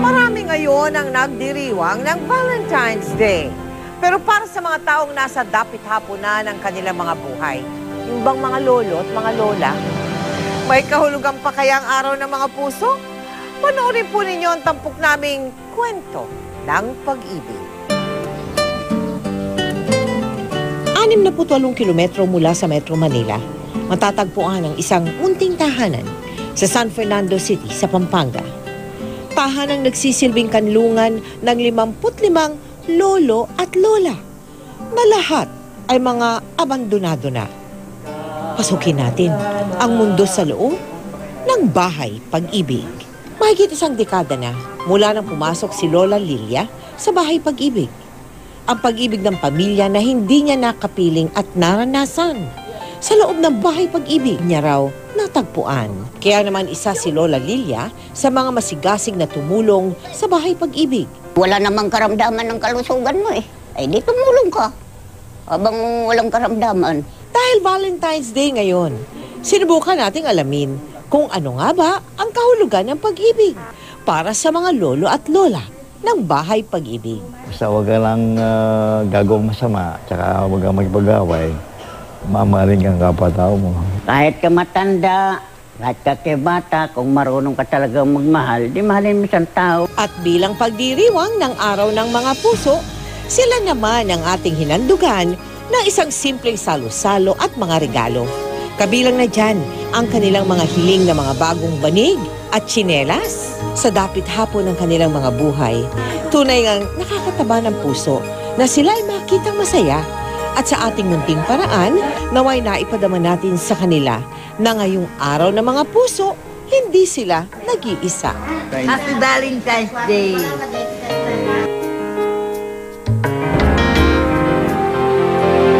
Marami ngayon ang nagdiriwang ng Valentine's Day. Pero para sa mga taong nasa dapit hapunan ng kanilang mga buhay, yung bang mga lolo at mga lola, may kahulugan pa kaya ang araw ng mga puso? Panoorin po ninyo ang tampok naming kwento ng pag-ibig. 68 kilometro mula sa Metro Manila, matatagpuan ang isang munting tahanan sa San Fernando City sa Pampanga. Tahanang nagsisilbing kanlungan ng 55 lolo at lola na lahat ay mga abandonado na. Pasukin natin ang mundo sa loob ng bahay pag-ibig. Mahigit isang dekada na mula nang pumasok si Lola Lilia sa bahay pag-ibig. Ang pag-ibig ng pamilya na hindi niya nakapiling at naranasan. Sa loob ng bahay pag-ibig niya raw natagpuan. Kaya naman isa si Lola Lilia sa mga masigasig na tumulong sa bahay pag-ibig. Wala namang karamdaman ng kalusugan mo eh. Ay di tumulong ka. Habang walang karamdaman. Dahil Valentine's Day ngayon, sinubukan nating alamin kung ano nga ba ang kahulugan ng pag-ibig para sa mga lolo at lola ng bahay pag-ibig. Basta huwag ka lang gagawang masama, tsaka huwag kang magpag-away. Mamahalin kang kapatao mo. Kahit ka matanda, kahit ka bata, kung marunong ka talaga magmahal, di mahalin mo isang tao. At bilang pagdiriwang ng araw ng mga puso, sila naman ang ating hinandugan ng isang simpleng salo-salo at mga regalo. Kabilang na dyan ang kanilang mga hiling na mga bagong banig at tsinelas. Sa dapit hapon ng kanilang mga buhay, tunay ngang nakakataba ng puso na sila ay makitang masaya. At sa ating munting paraan, naway naipadama natin sa kanila na ngayong araw ng mga puso, hindi sila nag-iisa. Happy Valentine's Day!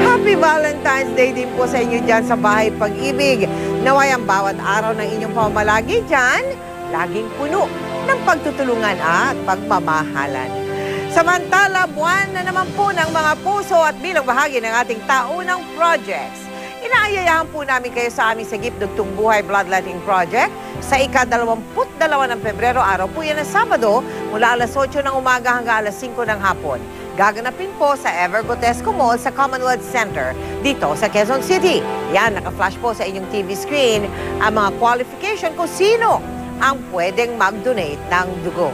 Happy Valentine's Day din po sa inyo dyan sa bahay pag-ibig. Naway ang bawat araw ng inyong pamamalagi dyan, laging puno ng pagtutulungan at pagmamahalan. Samantala, buwan na naman po ng mga puso at bilang bahagi ng ating taunang projects. Inaayayahan po namin kayo sa aming Sagip Dugtong Buhay Bloodletting Project sa ika-22 ng Pebrero, araw po yan ng Sabado, mula alas 8 ng umaga hanggang alas 5 ng hapon. Gaganapin po sa Evergotesco Mall sa Commonwealth Center dito sa Quezon City. Yan, naka-flash po sa inyong TV screen ang mga qualification kung sino ang pwedeng mag-donate ng dugo.